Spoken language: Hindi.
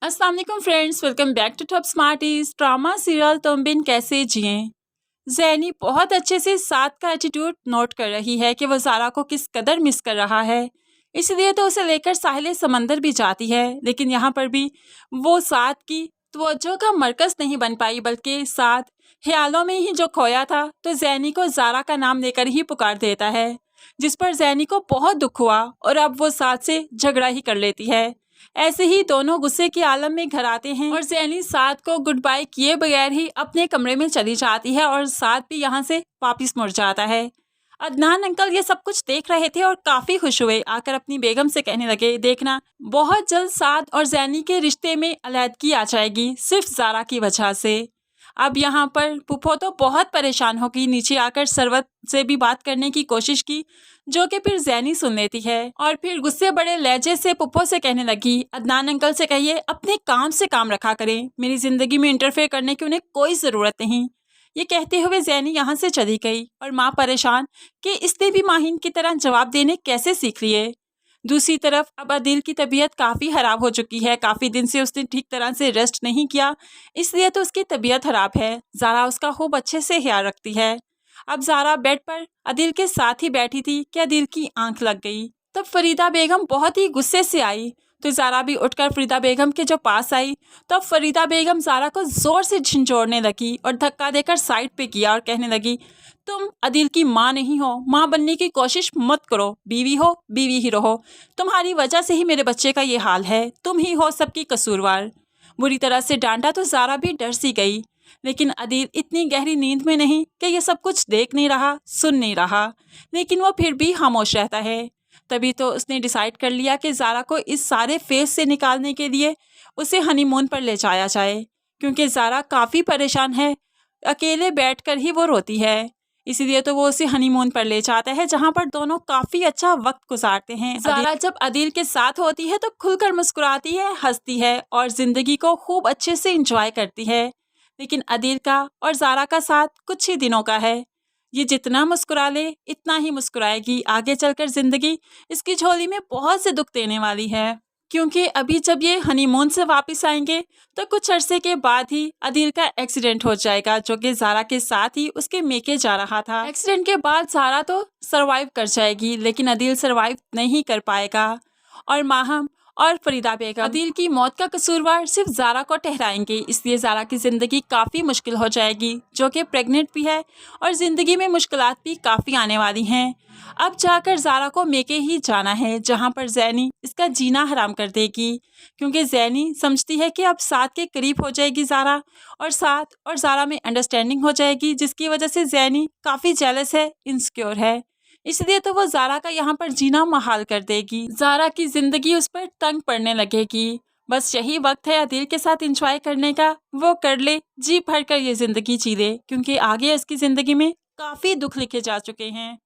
अस्सलाम वालेकुम friends, welcome back to top smarties. Drama serial Tum Bin कैसे जिएं। ज़ैनी बहुत अच्छे से साद का एटीट्यूड नोट कर रही है कि वो ज़ारा को किस कदर मिस कर रहा है, इसलिए तो उसे लेकर साहिल समंदर भी जाती है। लेकिन यहाँ पर भी वो साद की तवज्जो का मरकज़ नहीं बन पाई, बल्कि साद ख्यालों में ही जो खोया था तो ज़ैनी को ज़ारा का नाम लेकर ही पुकार देता है, जिस पर ज़ैनी को बहुत दुख हुआ और अब वो साद से झगड़ा ही कर लेती है। ऐसे ही दोनों गुस्से के आलम में घर आते हैं और ज़ैनी साद को गुड बाय किए बगैर ही अपने कमरे में चली जाती है और साद भी यहाँ से वापस मुड़ जाता है। अदनान अंकल ये सब कुछ देख रहे थे और काफ़ी खुश हुए। आकर अपनी बेगम से कहने लगे, देखना बहुत जल्द साद और ज़ैनी के रिश्ते में अलहदगी आ जाएगी, सिर्फ ज़ारा की वजह से। अब यहाँ पर पुप्पो तो बहुत परेशान हो गई, नीचे आकर सरवत से भी बात करने की कोशिश की, जो कि फिर ज़ैनी सुन लेती है और फिर गुस्से बड़े लहजे से पुप्पो से कहने लगी, अदनान अंकल से कहिए अपने काम से काम रखा करें, मेरी ज़िंदगी में इंटरफेयर करने की उन्हें कोई ज़रूरत नहीं। ये कहते हुए ज़ैनी यहाँ से चली गई और माँ परेशान कि इसने भी माहिन की तरह जवाब देने कैसे सीख लिए। दूसरी तरफ अब अदील की तबीयत काफ़ी ख़राब हो चुकी है, काफ़ी दिन से उसने ठीक तरह से रेस्ट नहीं किया, इसलिए तो उसकी तबीयत ख़राब है। ज़ारा उसका खूब अच्छे से ख्याल रखती है। अब ज़ारा बेड पर अदील के साथ ही बैठी थी कि अदील की आंख लग गई। तब फरीदा बेगम बहुत ही गुस्से से आई तो ज़ारा भी उठकर फरीदा बेगम के जो पास आई। तब फरीदा बेगम ज़ारा को ज़ोर से झिंझोड़ने लगी और धक्का देकर साइड पे किया और कहने लगी, तुम अदील की माँ नहीं हो, माँ बनने की कोशिश मत करो, बीवी हो बीवी ही रहो। तुम्हारी वजह से ही मेरे बच्चे का ये हाल है, तुम ही हो सबकी कसूरवार। बुरी तरह से डांटा तो ज़ारा भी डर सी गई, लेकिन अदील इतनी गहरी नींद में नहीं कि ये सब कुछ देख नहीं रहा, सुन नहीं रहा, लेकिन वो फिर भी खामोश रहता है। तभी तो उसने डिसाइड कर लिया कि ज़ारा को इस सारे फेस से निकालने के लिए उसे हनीमून पर ले जाया जाए, क्योंकि ज़ारा काफ़ी परेशान है, अकेले बैठकर ही वो रोती है। इसीलिए तो वो उसे हनीमून पर ले जाता है, जहाँ पर दोनों काफ़ी अच्छा वक्त गुजारते हैं। ज़ारा जब अदील के साथ होती है तो खुलकर मुस्कुराती है, हंसती है और ज़िंदगी को खूब अच्छे से इंजॉय करती है। लेकिन अदील का और ज़ारा का साथ कुछ ही दिनों का है। ये जितना मुस्कुरा ले इतना ही मुस्कुराएगी, आगे चलकर ज़िंदगी इसकी झोली में बहुत से दुख देने वाली है, क्योंकि अभी जब ये हनीमून से वापस आएंगे तो कुछ अरसे के बाद ही अदील का एक्सीडेंट हो जाएगा, जो कि ज़ारा के साथ ही उसके मेके जा रहा था। एक्सीडेंट के बाद ज़ारा तो सरवाइव कर जाएगी, लेकिन अदील सरवाइव नहीं कर पाएगा और माहम और फरीदा बेगम अदील की मौत का कसूरवार सिर्फ ज़ारा को ठहराएंगे। इसलिए ज़ारा की ज़िंदगी काफ़ी मुश्किल हो जाएगी, जो कि प्रेग्नेंट भी है और ज़िंदगी में मुश्किलात भी काफ़ी आने वाली हैं। अब जाकर ज़ारा को मेके ही जाना है, जहां पर ज़ैनी इसका जीना हराम कर देगी, क्योंकि ज़ैनी समझती है कि अब साद के करीब हो जाएगी ज़ारा और साद और ज़ारा में अंडरस्टैंडिंग हो जाएगी, जिसकी वजह से ज़ैनी काफ़ी जेलस है, इनसिक्योर है, इसलिए तो वो ज़ारा का यहाँ पर जीना महाल कर देगी। ज़ारा की ज़िंदगी उस पर तंग पड़ने लगेगी। बस यही वक्त है अदील के साथ एंजॉय करने का, वो कर ले, जी भर कर ये ज़िंदगी जी ले, क्योंकि आगे इसकी ज़िंदगी में काफ़ी दुख लिखे जा चुके हैं।